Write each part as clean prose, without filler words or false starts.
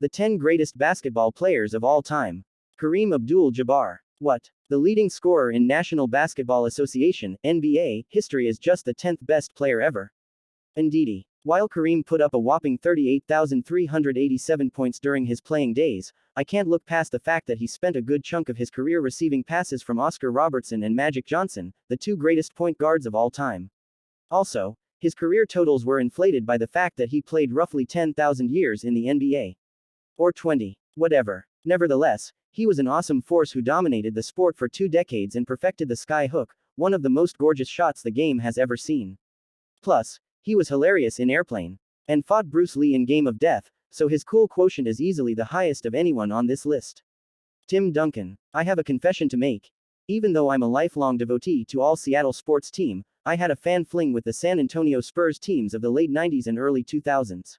The 10 greatest basketball players of all time. Kareem Abdul-Jabbar. What? The leading scorer in National Basketball Association (NBA) history is just the 10th best player ever. Indeedy. While Kareem put up a whopping 38,387 points during his playing days, I can't look past the fact that he spent a good chunk of his career receiving passes from Oscar Robertson and Magic Johnson, the two greatest point guards of all time. Also, his career totals were inflated by the fact that he played roughly 10,000 years in the NBA. Or 20. Whatever. Nevertheless, he was an awesome force who dominated the sport for 2 decades and perfected the sky hook, one of the most gorgeous shots the game has ever seen. Plus, he was hilarious in Airplane. And fought Bruce Lee in Game of Death, so his cool quotient is easily the highest of anyone on this list. Tim Duncan. I have a confession to make. Even though I'm a lifelong devotee to all Seattle sports team, I had a fan fling with the San Antonio Spurs teams of the late 90s and early 2000s.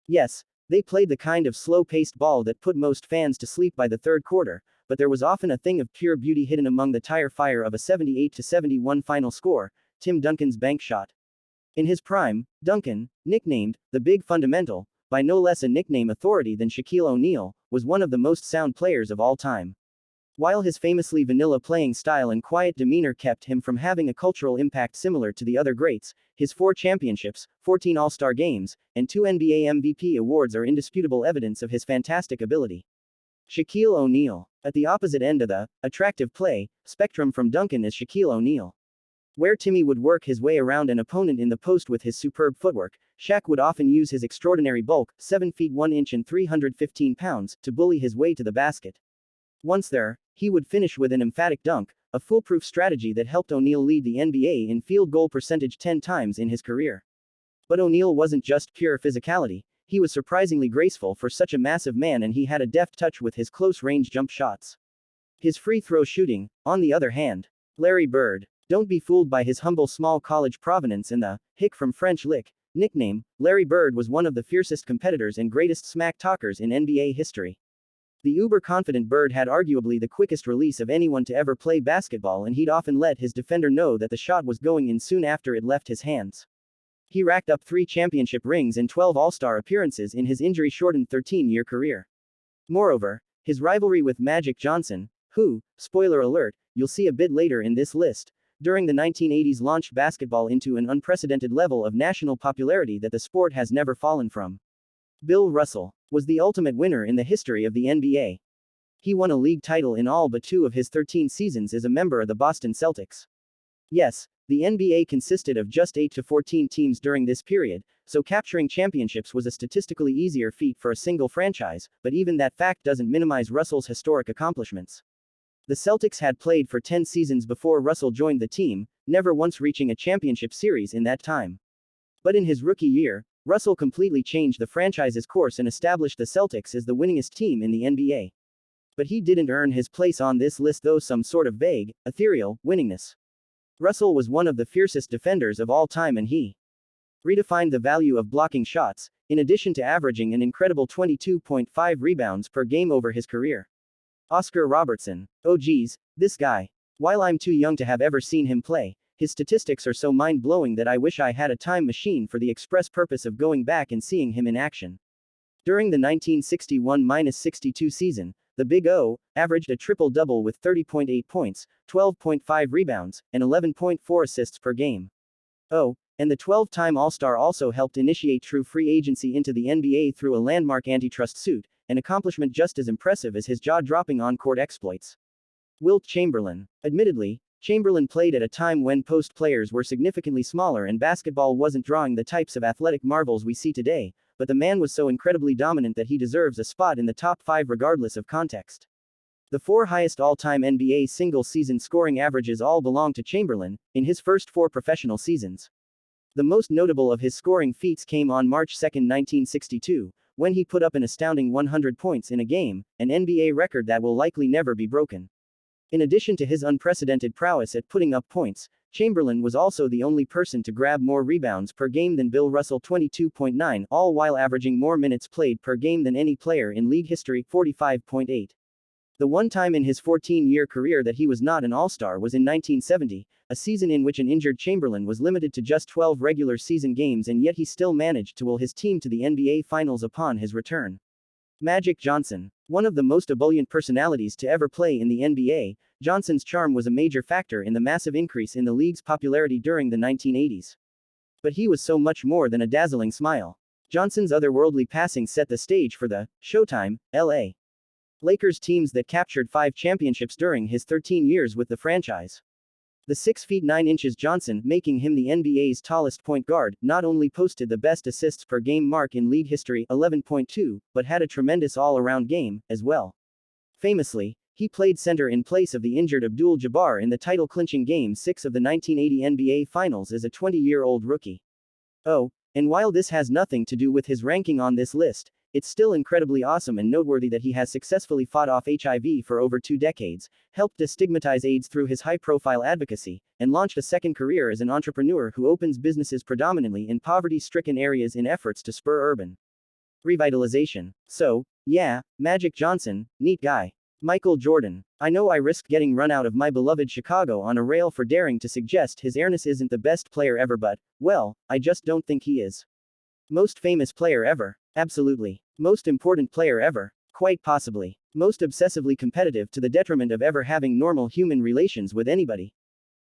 Yes, they played the kind of slow-paced ball that put most fans to sleep by the third quarter, but there was often a thing of pure beauty hidden among the tire fire of a 78-71 final score, Tim Duncan's bank shot. In his prime, Duncan, nicknamed the Big Fundamental, by no less a nickname authority than Shaquille O'Neal, was one of the most sound players of all time. While his famously vanilla playing style and quiet demeanor kept him from having a cultural impact similar to the other greats, his 4 championships, 14 All-Star games, and 2 NBA MVP awards are indisputable evidence of his fantastic ability. Shaquille O'Neal. At the opposite end of the attractive play spectrum from Duncan is Shaquille O'Neal. Where Timmy would work his way around an opponent in the post with his superb footwork, Shaq would often use his extraordinary bulk, 7 feet 1 inch and 315 pounds, to bully his way to the basket. Once there, he would finish with an emphatic dunk, a foolproof strategy that helped O'Neal lead the NBA in field goal percentage 10 times in his career. But O'Neal wasn't just pure physicality, he was surprisingly graceful for such a massive man, and he had a deft touch with his close-range jump shots. His free throw shooting, on the other hand. Larry Bird. Don't be fooled by his humble small college provenance and the hick from French lick nickname. Larry Bird was one of the fiercest competitors and greatest smack talkers in NBA history. The uber-confident Bird had arguably the quickest release of anyone to ever play basketball, and he'd often let his defender know that the shot was going in soon after it left his hands. He racked up 3 championship rings and 12 All-Star appearances in his injury-shortened 13-year career. Moreover, his rivalry with Magic Johnson, who, spoiler alert, you'll see a bit later in this list, during the 1980s launched basketball into an unprecedented level of national popularity that the sport has never fallen from. Bill Russell was the ultimate winner in the history of the NBA. He won a league title in all but 2 of his 13 seasons as a member of the Boston Celtics. Yes, the NBA consisted of just 8 to 14 teams during this period, so capturing championships was a statistically easier feat for a single franchise, but even that fact doesn't minimize Russell's historic accomplishments. The Celtics had played for 10 seasons before Russell joined the team, never once reaching a championship series in that time. But in his rookie year, Russell completely changed the franchise's course and established the Celtics as the winningest team in the NBA. But he didn't earn his place on this list through some sort of vague, ethereal winningness. Russell was one of the fiercest defenders of all time, and he redefined the value of blocking shots, in addition to averaging an incredible 22.5 rebounds per game over his career. Oscar Robertson. Oh geez, this guy. While I'm too young to have ever seen him play, his statistics are so mind-blowing that I wish I had a time machine for the express purpose of going back and seeing him in action. During the 1961-62 season, the Big O averaged a triple-double with 30.8 points, 12.5 rebounds, and 11.4 assists per game. Oh, and the 12-time All-Star also helped initiate true free agency into the NBA through a landmark antitrust suit, an accomplishment just as impressive as his jaw-dropping on-court exploits. Wilt Chamberlain. Admittedly, Chamberlain played at a time when post players were significantly smaller and basketball wasn't drawing the types of athletic marvels we see today, but the man was so incredibly dominant that he deserves a spot in the top 5 regardless of context. The 4 highest all-time NBA single-season scoring averages all belong to Chamberlain, in his first 4 professional seasons. The most notable of his scoring feats came on March 2, 1962, when he put up an astounding 100 points in a game, an NBA record that will likely never be broken. In addition to his unprecedented prowess at putting up points, Chamberlain was also the only person to grab more rebounds per game than Bill Russell, 22.9, all while averaging more minutes played per game than any player in league history, 45.8. The one time in his 14-year career that he was not an All-Star was in 1970, a season in which an injured Chamberlain was limited to just 12 regular season games, and yet he still managed to will his team to the NBA Finals upon his return. Magic Johnson. One of the most ebullient personalities to ever play in the NBA, Johnson's charm was a major factor in the massive increase in the league's popularity during the 1980s. But he was so much more than a dazzling smile. Johnson's otherworldly passing set the stage for the Showtime, LA Lakers teams that captured 5 championships during his 13 years with the franchise. The 6 feet 9 inches Johnson, making him the NBA's tallest point guard, not only posted the best assists per game mark in league history, 11.2, but had a tremendous all-around game, as well. Famously, he played center in place of the injured Abdul-Jabbar in the title-clinching Game 6 of the 1980 NBA Finals as a 20-year-old rookie. Oh, and while this has nothing to do with his ranking on this list, it's still incredibly awesome and noteworthy that he has successfully fought off HIV for over 2 decades, helped destigmatize AIDS through his high-profile advocacy, and launched a second career as an entrepreneur who opens businesses predominantly in poverty-stricken areas in efforts to spur urban revitalization. So, yeah, Magic Johnson, neat guy. Michael Jordan. I know I risked getting run out of my beloved Chicago on a rail for daring to suggest his airness isn't the best player ever, but, well, I just don't think he is. Most famous player ever. Absolutely. Most important player ever. Quite possibly. Most obsessively competitive to the detriment of ever having normal human relations with anybody.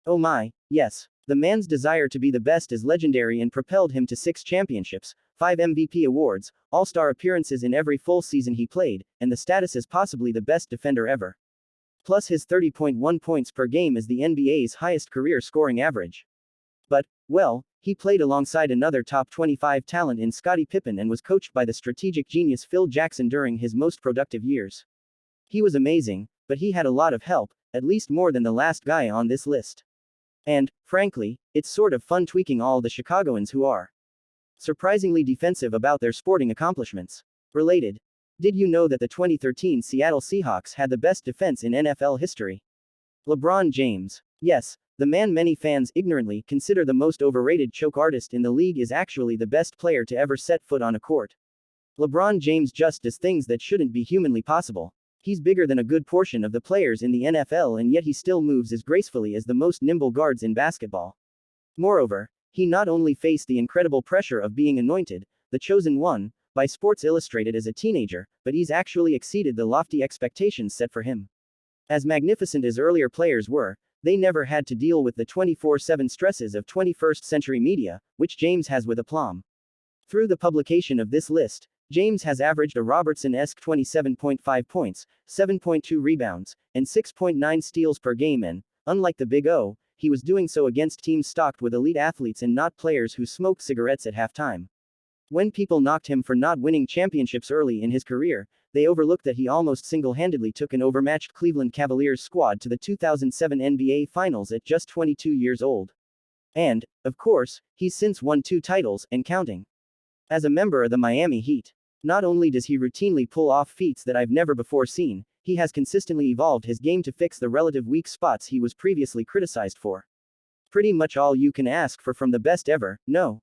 Oh my, yes. The man's desire to be the best is legendary and propelled him to 6 championships, 5 MVP awards, all-star appearances in every full season he played, and the status as possibly the best defender ever. Plus his 30.1 points per game is the NBA's highest career scoring average. But, well, he played alongside another top 25 talent in Scottie Pippen and was coached by the strategic genius Phil Jackson during his most productive years. He was amazing, but he had a lot of help, at least more than the last guy on this list. And, frankly, it's sort of fun tweaking all the Chicagoans who are surprisingly defensive about their sporting accomplishments. Related. Did you know that the 2013 Seattle Seahawks had the best defense in NFL history? LeBron James. Yes, the man many fans ignorantly consider the most overrated choke artist in the league is actually the best player to ever set foot on a court. LeBron James just does things that shouldn't be humanly possible. He's bigger than a good portion of the players in the NFL, and yet he still moves as gracefully as the most nimble guards in basketball. Moreover, he not only faced the incredible pressure of being anointed, the chosen one, by Sports Illustrated as a teenager, but he's actually exceeded the lofty expectations set for him. As magnificent as earlier players were, they never had to deal with the 24/7 stresses of 21st century media, which James has with aplomb. Through the publication of this list, James has averaged a Robertson-esque 27.5 points, 7.2 rebounds, and 6.9 steals per game, and, unlike the Big O, he was doing so against teams stocked with elite athletes and not players who smoked cigarettes at halftime. When people knocked him for not winning championships early in his career, they overlooked that he almost single-handedly took an overmatched Cleveland Cavaliers squad to the 2007 NBA Finals at just 22 years old. And, of course, he's since won 2 titles, and counting. As a member of the Miami Heat, not only does he routinely pull off feats that I've never before seen, he has consistently evolved his game to fix the relative weak spots he was previously criticized for. Pretty much all you can ask for from the best ever, no?